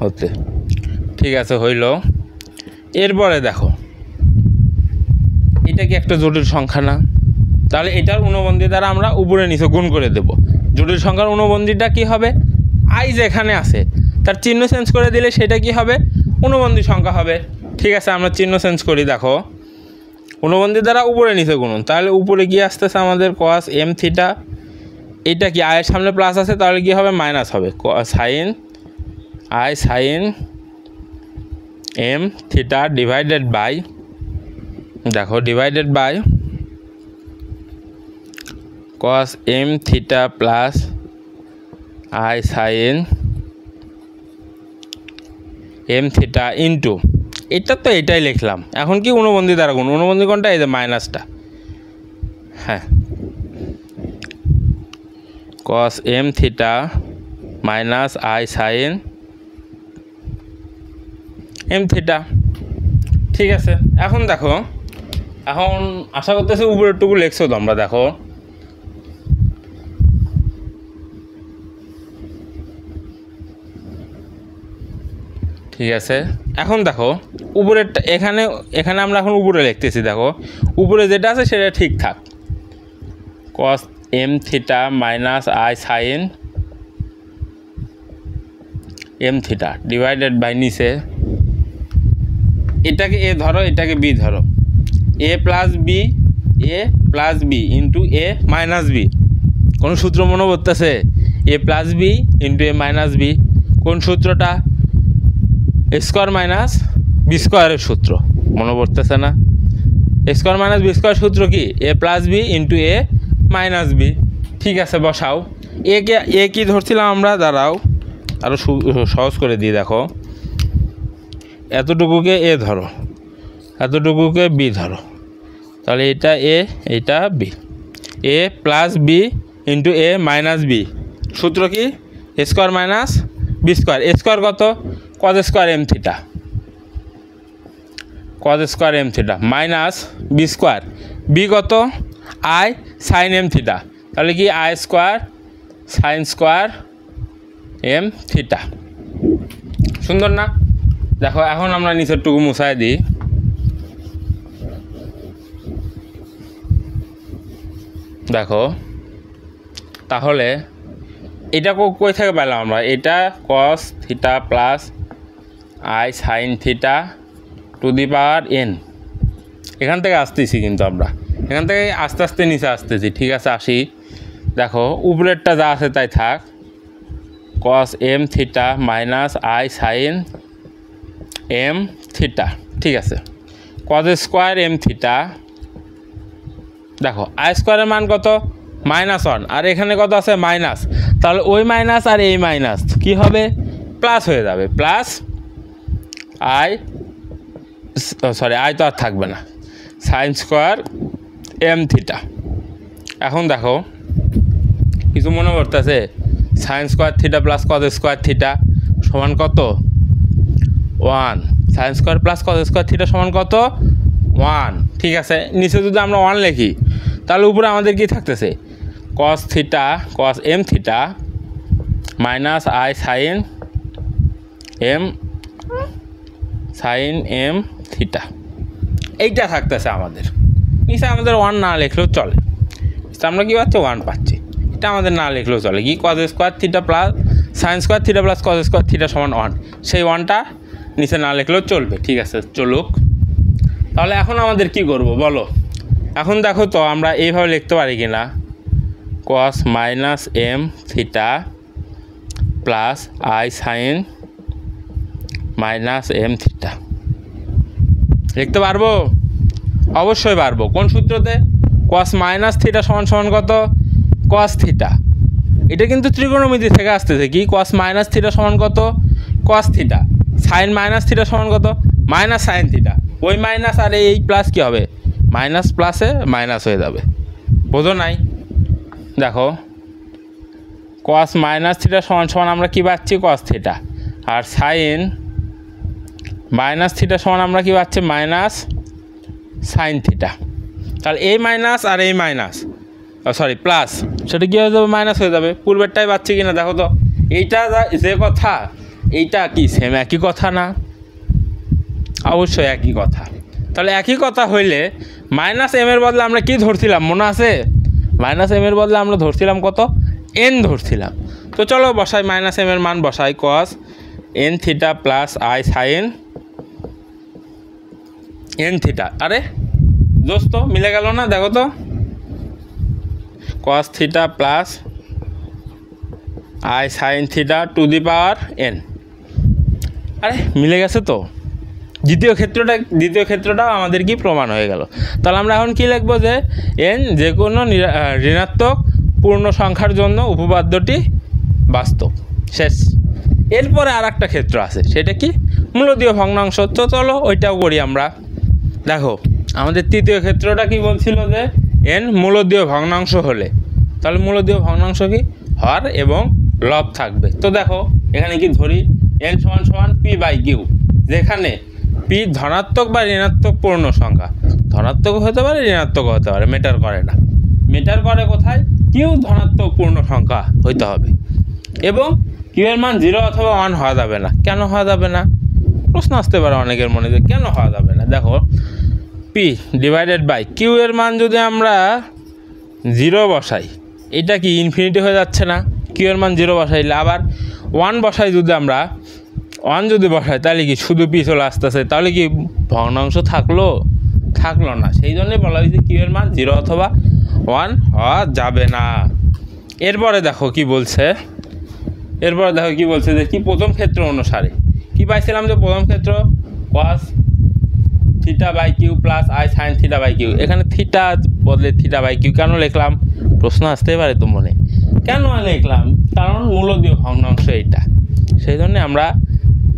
হতে। ঠিক আছে, হইল। এরপরে দেখো, এটা কি একটা জটিল সংখ্যা না? তাহলে এটার উনবন্ধী দ্বারা আমরা উপরে নিচে গুণ করে দেব। জটিল সংখ্যার উনবন্ধীটা কি হবে? আই যেখানে আছে তার চিহ্ন চেঞ্জ করে দিলে সেটা কি হবে? উনবন্ধী সংখ্যা হবে। ঠিক আছে, আমরা চিহ্ন চেঞ্জ করি। দেখো, উনবন্ধী দ্বারা উপরে নিচে গুণন, তাহলে উপরে গিয়ে আসতেছে আমাদের কস এম থিটা। এটা কি আয়ের সামনে প্লাস আছে, তাহলে কি হবে? মাইনাস হবে। Sine I sine M theta divided by, দেখো, divided by cos M theta plus I sine M theta into, এটা তো এটাই লিখলাম। এখন কি উনবন্ধী দ্বারা গুণ, উনবন্ধী কোণটা এই যে মাইনাসটা, হ্যাঁ, cos M theta minus I sine M theta. ঠিক আছে, এখন দেখো, এখন আশা করতেছি উপরেরটুকু লিখছো তোমরা। দেখো, ঠিক আছে, এখন দেখো উপরেরটা, এখানে আমরা এখন উপরে লিখতেছি। দেখো, উপরে যেটা আছে সেটা ঠিক থাক। Cos M theta minus I sine M theta divided by নিচে, এটাকে এ ধরো, এটাকে বি ধরো, A plus B into A minus B. কোন সূত্র মনে পড়তেছে? A plus B into A minus B. কোন সূত্রটা? স্কোয়ার মাইনাস বি স্কোয়ারের সূত্র, মনে পড়তেছে না? স্কোয়ার মাইনাস বি স্কোয়ার সূত্র কি? এ plus B into A minus B. ঠিক আছে, বসাও। এ কি ধরছিলাম আমরা? দাঁড়াও, আরও সহজ করে দিই। দেখো, এতটুকুকে এ ধরো, এতটুকুকে বি ধরো, তাহলে এটা এ, এটা B. A plus B into A minus B, সূত্র কি? Square minus B square. Square কত? Cos square M theta, cos square M theta minus B square. B কত? আই সাইন এম থিটা, তাহলে কি I square sine square M theta. সুন্দর না? দেখো, এখন আমরা নিচেরটুকু মুছাই দিই। দেখো, তাহলে এটা কই থেকে পেলাম আমরা? এটা কস theta plus I sine theta to the power N, এখান থেকে আসতেছি। কিন্তু আমরা এখান থেকে আস্তে আস্তে নিচে আসতেছি। ঠিক আছে, আসি। দেখো, উপরেরটা যা আছে তাই থাক, cos M theta minus I sine M theta. ঠিক আছে, কজ স্কোয়ার এম থিটা। দেখো, আই স্কোয়ারের মান কত? -1, আর এখানে কত আছে? মাইনাস। তাহলে ওই মাইনাস আর এই মাইনাস কি হবে? প্লাস হয়ে যাবে। প্লাস আই তো আর থাকবে না, সাইন স্কোয়ার এম থিটা। এখন দেখো, কিছু মনে করতেছে? Sine square theta plus cos square theta সমান কত? 1। Sine square plus cos square theta সমান কত? 1। ঠিক আছে, নিচে যদি আমরা 1 লিখি, তাহলে উপরে আমাদের কি থাকতেছে? Cos theta cos M theta minus I sine M theta, এইটা থাকতেছে আমাদের। নিচে আমাদের 1 না লিখলেও চলে, আমরা কি পাচ্ছি? 1 পাচ্ছি। এটা আমাদের না লিখলেও চলে। কি? Cos square theta plus sine square theta plus cos square theta সমান 1, সেই 1টা নিচে না লিখলেও চলবে। ঠিক আছে, চলুক। তাহলে এখন আমাদের কি করব বলো? এখন দেখো তো আমরা এইভাবে লিখতে পারি কি না? Cos minus M theta plus I sine minus M theta লিখতে পারবো? অবশ্যই পারবো। কোন সূত্রতে? কস মাইনাস থিটা সমান সমান কত? Cos theta. এটা কিন্তু ত্রিকোণমিতি থেকে আসতেছে। কি? কস মাইনাস থিটা সমান কত? Cos theta. Sine minus theta সমান কত? Minus sine theta. ওই মাইনাস আর এই প্লাস কী হবে? মাইনাস প্লাসে মাইনাস হয়ে যাবে, বোঝো নাই? দেখো কস মাইনাস থিটা সমান সমান আমরা কী পাচ্ছি? Cos theta. আর সাইন মাইনাস থিটা সমান আমরা কী পাচ্ছি? Minus sine theta. তাহলে এই মাইনাস আর এই মাইনাস, সরি প্লাস, সেটা কী হয়ে যাবে? মাইনাস হয়ে যাবে। পূর্বেরটাই পাচ্ছি কি না দেখো তো। এইটা যে কথা, এইটা কি সেম একই কথা না? অবশ্যই একই কথা। তাহলে একই কথা হইলে মাইনাস এম এর বদলে আমরা কি ধরছিলাম মনে আছে? মাইনাস এম এর বদলে আমরা ধরছিলাম কত? এন ধরছিলাম। তো চলো বসাই, মাইনাস এম এর মান বসাই। Cos N theta plus I sine N theta. আরে দোস্ত মিলে গেল না? দেখো তো, cos theta plus I sine theta to the power N. আরে মিলে গেছে তো। দ্বিতীয় ক্ষেত্রটাও আমাদের কি প্রমাণ হয়ে গেল। তাহলে আমরা এখন কি লিখবো? যে এন যে কোনো ঋণাত্মক পূর্ণ সংখ্যার জন্য উপপাদ্যটি বাস্তব। শেষ। এরপরে আর একটা ক্ষেত্র আছে, সেটা কি? মূলদীয় ভগ্নাংশ। তো চলো ওইটাও করি আমরা। দেখো আমাদের তৃতীয় ক্ষেত্রটা কি বলছিল? যে এন মূলদীয় ভগ্নাংশ হলে, তাহলে মূলদীয় ভগ্নাংশ কি? হর এবং লব থাকবে। তো দেখো এখানে কি ধরি? এন সমান সমান পি বাই কিউ, যেখানে পি ধনাত্মক বা ঋণাত্মক পূর্ণ সংখ্যা, ধনাত্মক হতে পারে ঋণাত্মক হতে পারে, ম্যাটার করে না। ম্যাটার করে কোথায়? কিউ ধনাত্মক পূর্ণ সংখ্যা হইতে হবে এবং কিউ এর মান 0 অথবা 1 হওয়া যাবে না। কেন হওয়া যাবে না? প্রশ্ন আসতে পারে অনেকের মনে, যে কেন হওয়া যাবে না। দেখো পি ডিভাইডেড বাই কিউ এর মান যদি আমরা 0 বসাই, এটা কি ইনফিনিটি হয়ে যাচ্ছে না? কিউ এর মান 0 বসাইলে আবার 1 বসাই, যদি আমরা 1 যদি বসাই তাহলে কি শুধু পি চলে আসতেছে, তাহলে কি ভগ্নাংশ থাকলো না। সেই জন্যই বলা হয়েছে কিউ এর মান 0 অথবা 1 হওয়া যাবে না। এরপরে দেখো কি বলছে, যে কি প্রথম ক্ষেত্র অনুসারে কি পাইছিলাম? যে প্রথম ক্ষেত্র cos theta by Q plus I sine theta by Q. এখানে থিটা বদলে থিটা বাই কিউ কেন লিখলাম? প্রশ্ন আসতে পারে তো মনে, কেন লিখলাম? কারণ মূলদীয় ভগ্নাংশ এইটা, সেই জন্য আমরা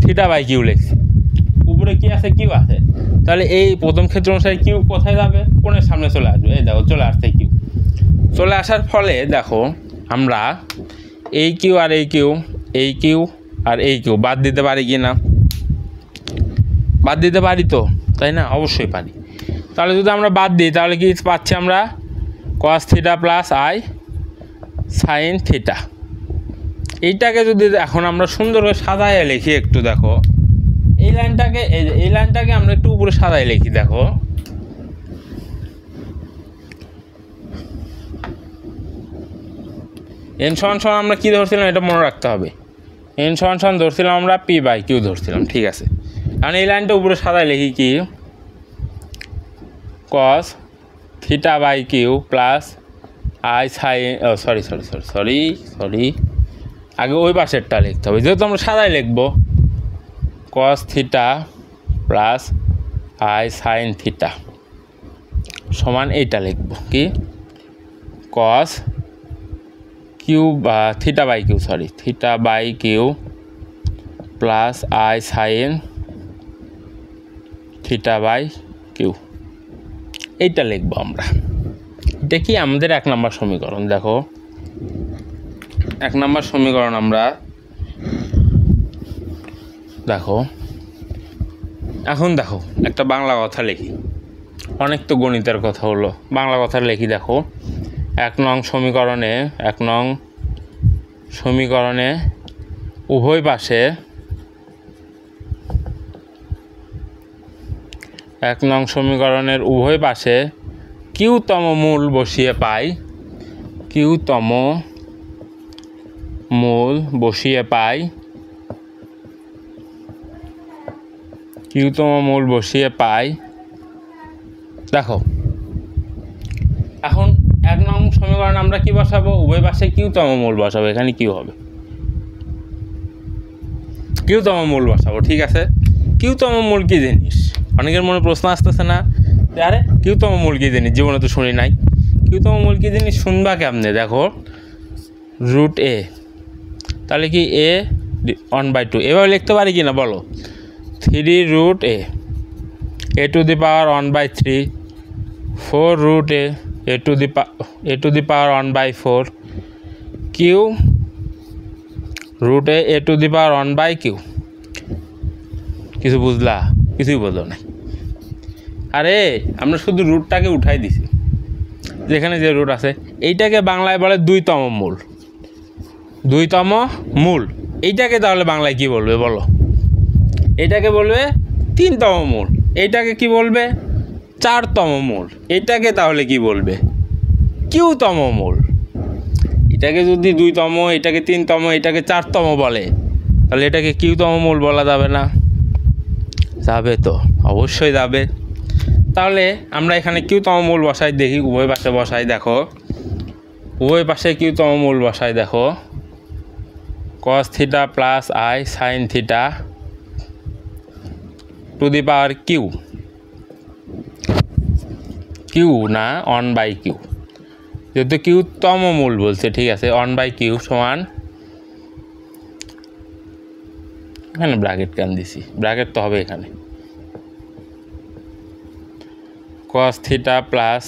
থিটা বাই কিউ লিখছি। উপরে কি আছে? কিউ আছে। তাহলে এই প্রথম ক্ষেত্র অনুসারে কিউ কোথায় যাবে? কোণের সামনে চলে আসবে। এই দেখো চলে আসছে কিউ। চলে আসার ফলে দেখো আমরা এই কিউ আর এই কিউ আর এই কিউ বাদ দিতে পারি কি না? বাদ দিতে পারি তো, তাই না? অবশ্যই পারি। তাহলে যদি আমরা বাদ দিই তাহলে কি পাচ্ছি আমরা? Cos theta plus I sine theta. এইটাকে যদি এখন আমরা সুন্দর করে সাজায় লিখি, একটু দেখো এই লাইনটাকে আমরা একটু উপরে সাজায় লিখি। দেখো এন সমান সমান আমরা কী ধরছিলাম? এটা মনে রাখতে হবে। এন সমান সমান ধরছিলাম আমরা পি বাই কিউ ধরছিলাম, ঠিক আছে। কারণ এই লাইনটা উপরে সাজায় লিখি কি? Cos theta by Q plus I sine, sorry আগে ওই পাশেরটা লিখতে হবে, যেহেতু আমরা সাদায় লিখবো। Cos theta plus I sine theta সমান এইটা লিখবো কি? কস কিউ বা theta by Q plus I sine theta by Q, এইটা লিখবো আমরা। এটা কি আমাদের 1 নম্বর সমীকরণ। দেখো 1 নম্বর সমীকরণ আমরা দেখো এখন দেখো একটা বাংলা কথা লিখি। অনেক তো গণিতের কথা হলো, বাংলা কথা লিখি। দেখো 1 নং সমীকরণে উভয় পাশে 1 নং সমীকরণের উভয় পাশে কিউতম মূল বসিয়ে পাই, দেখো এখন 1 নং সমীকরণ আমরা কি বসাবো? উভয় পাশে কিউতম মূল বসাবো। এখানে কিউ হবে, কিউতম মূল বসাবো, ঠিক আছে। কিউতম মূল কি জিনিস? অনেকের মনে প্রশ্ন আসতেছে না, আরে কিউতম মূল কি জিনিস? জীবনে তো শুনি নাই। কিউতম মূল কি জিনিস শুনবা কেমনে? দেখো রুট এ, তাহলে কি এ 1/2 এভাবে লিখতে পারি কি না বলো? 3 √a two the power 1/3 4 root a to the power 1/4 q root a to the power 1/q। কিছু বুঝলা? কিছুই বুঝলো না। আরে আমরা শুধু রুটটাকে উঠাই দিছি, যেখানে যে রুট আছে এইটাকে বাংলায় বলে 2তম মূল। 2তম মূল এইটাকে তাহলে বাংলায় কি বলবে বলো? এইটাকে বলবে 3তম মূল। এইটাকে কি বলবে? 4তম মূল। এইটাকে তাহলে কি বলবে? কিউতম মূল। এটাকে যদি 2তম, এটাকে 3তম, এটাকে 4তম বলে, তাহলে এটাকে কিউতম মূল বলা যাবে না? যাবে তো, অবশ্যই যাবে। তাহলে আমরা এখানে কিউতম মূল বসাই দেখি, উভয় পাশে বসাই দেখো। উভয় পাশে কিউতম মূল বসাই দেখো। cos θ plus i sin θ to the power Q. Q না 1/q, যেহেতু কিউতম মূল বলছে, ঠিক আছে। 1/q সমান, এখানে ব্র্যাকেট কেন দিছি? ব্র্যাকেট তো হবে এখানে। cos θ প্লাস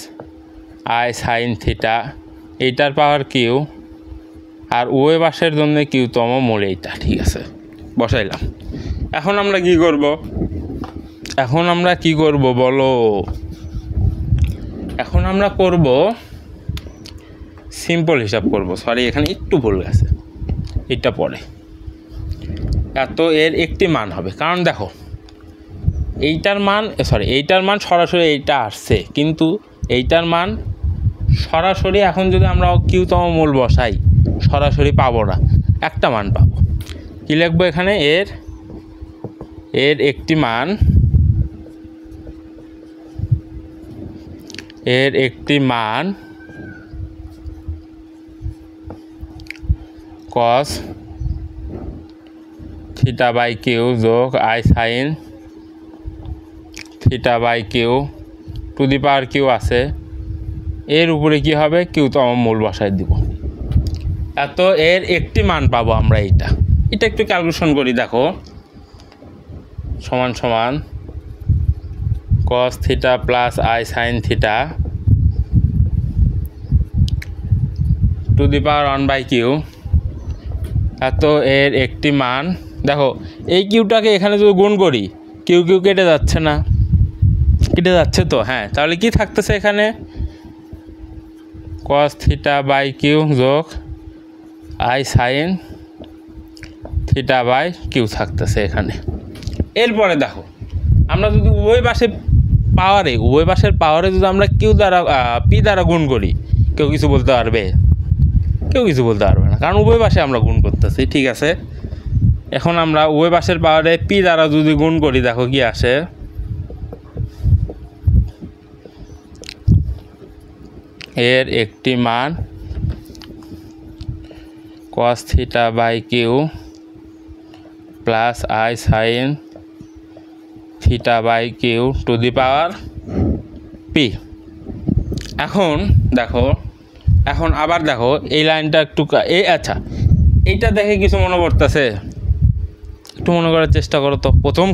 i sin θ এইটার পাওয়ার কিউ, আর উভয় পাশের জন্য কিউতম মূল এইটা, ঠিক আছে, বসাইলাম। এখন আমরা কি করব? এখন আমরা কি করব বলো? এখন আমরা করব সিম্পল হিসাব করব। সরি, এখানে একটু ভুল গেছে, এটা পরে। এত এর একটি মান হবে, কারণ দেখো এইটার মান, সরি এইটার মান সরাসরি এইটা আসছে, কিন্তু এইটার মান সরাসরি এখন যদি আমরা কিউতম মূল বসাই সরাসরি পাবো না, একটা মান পাবো। কি লিখবো এখানে? এর একটি মান, এর একটি মান cos θ/q যোগ i sin θ/q to the power Q আছে, এর উপরে কি হবে? কিউতম মূল বসাই দিব। এত এর একটি মান পাবো আমরা। এটা একটু ক্যালকুলেশন করি দেখো। সমান সমান cos θ plus i sin θ to the power 1/q। এত এর একটি মান, দেখো এই কিউটাকে এখানে যদি গুণ করি, কিউ কিউ কেটে যাচ্ছে না? কেটে যাচ্ছে তো, হ্যাঁ। তাহলে কি থাকতেছে এখানে? cos θ/q যোগ i sin θ/q থাকতেছে এখানে। এরপরে দেখো আমরা যদি উভয় পাশের পাওয়ারে যদি আমরা কিউ দ্বারা পি দ্বারা গুণ করি, কেউ কিছু বলতে পারবে? কেউ কিছু বলতে পারবে না, কারণ উভয় পাশে আমরা গুণ করতেছি, ঠিক আছে। এখন আমরা উভয় পাশের পাওয়ারে পি দ্বারা যদি গুণ করি, দেখো কি আসে? এর একটি মান cos θ/q plus i sin θ/q to the power P. এখন দেখো, এখন আবার দেখো এই লাইনটা একটু, আচ্ছা এইটা দেখে কিছু মনে পড়তেছে? একটু মনে করার চেষ্টা করো তো। প্রথম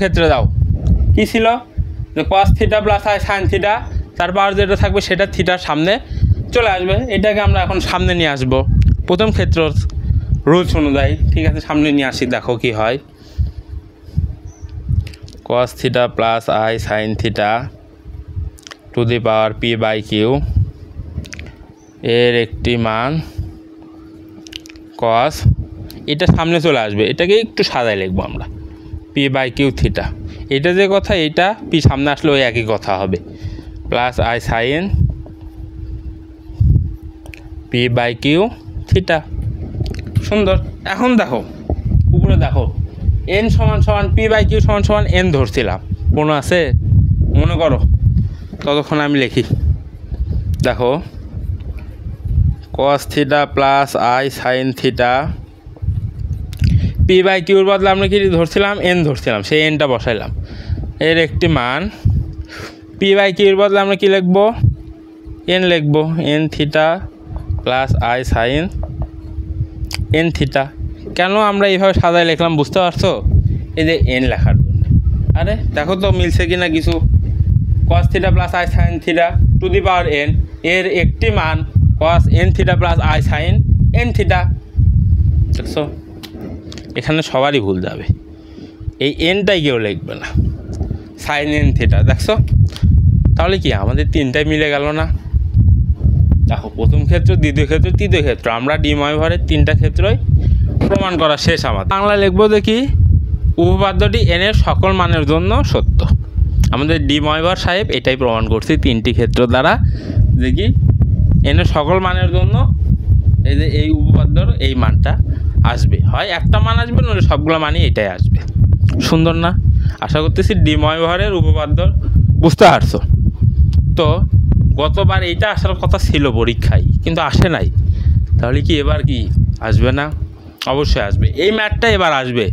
ক্ষেত্রে দাও কি ছিল? যে cos θ প্লাস i sin θ, তার পাওয়ার যেটা থাকবে সেটা থিটার সামনে চলে আসবে। এটাকে আমরা এখন সামনে নিয়ে আসব প্রথম ক্ষেত্র রুলস অনুযায়ী, ঠিক আছে। সামনে নিয়ে আসি, দেখো কি হয়। cos θ plus i sin θ to the power p/q এর একটি মান cos, এটা সামনে চলে আসবে, এটাকে একটু সাজায় লিখবো আমরা, p/q θ। এটা যে কথা, এইটা p সামনে আসলে ওই একই কথা হবে, প্লাস i sin p/q θ। সুন্দর। এখন দেখো উপরে দেখো n সমান সমান p/q সমান সমান n ধরছিলাম, মনে আছে? মনে করো, ততক্ষণ আমি লিখি। দেখো cos θ প্লাস i sin θ p/qর বদলে আমরা কি ধরছিলাম? n ধরছিলাম, সেই nটা বসাইলাম। এর একটি মান p/qর বদলে আমরা কি লিখবো? n লিখবো, n θ plus i sin n θ। কেন আমরা এইভাবে সাজায় লিখলাম বুঝতে পারছো? এই যে n লেখার জন্য। আরে দেখো তো মিলছে কিনা কিছু। cos theta plus I sine theta to the power n এর একটি মান cos n theta plus i sine n theta. দেখছো এখানে সবারই ভুল যাবে, এই এনটাই কেউ লিখবে না, সাইন n থিটা। দেখছো তাহলে কি আমাদের তিনটাই মিলে গেল না? দেখো প্রথম ক্ষেত্র, দ্বিতীয় ক্ষেত্র, তৃতীয় ক্ষেত্র, আমরা ডিময়ভরের তিনটা ক্ষেত্রই প্রমাণ করা শেষ আমাদের। বাংলা লিখবো দেখি, উপপাদ্যটি n এর সকল মানের জন্য সত্য। আমাদের ডিময়ভর সাহেব এটাই প্রমাণ করছি তিনটি ক্ষেত্র দ্বারা, দেখি n এর সকল মানের জন্য এই যে এই উপপাদ্যর এই মানটা আসবে, হয় একটা মান আসবে নইলে সবগুলো মানই এটাই আসবে। সুন্দর না? আশা করতেছি ডিময়ভরের উপপাদ্য বুঝতে পারছো। তো গতবার এইটা আসার কথা ছিল পরীক্ষায়, কিন্তু আসে নাই, তাহলে কি এবার কি আসবে না? অবশ্যই আসবে। এই ম্যাথটা এবার আসবে,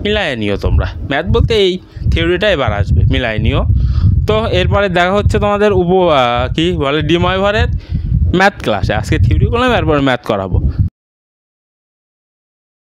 মিলায় নিও তোমরা। ম্যাথ বলতে এই থিওরিটা এবার আসবে, মিলায় নিও। তো এরপরে দেখা হচ্ছে তোমাদের কি বলে ডিময়ভরের ম্যাথ ক্লাসে। আজকে থিওরি করলাম, এরপরে ম্যাথ করাবো।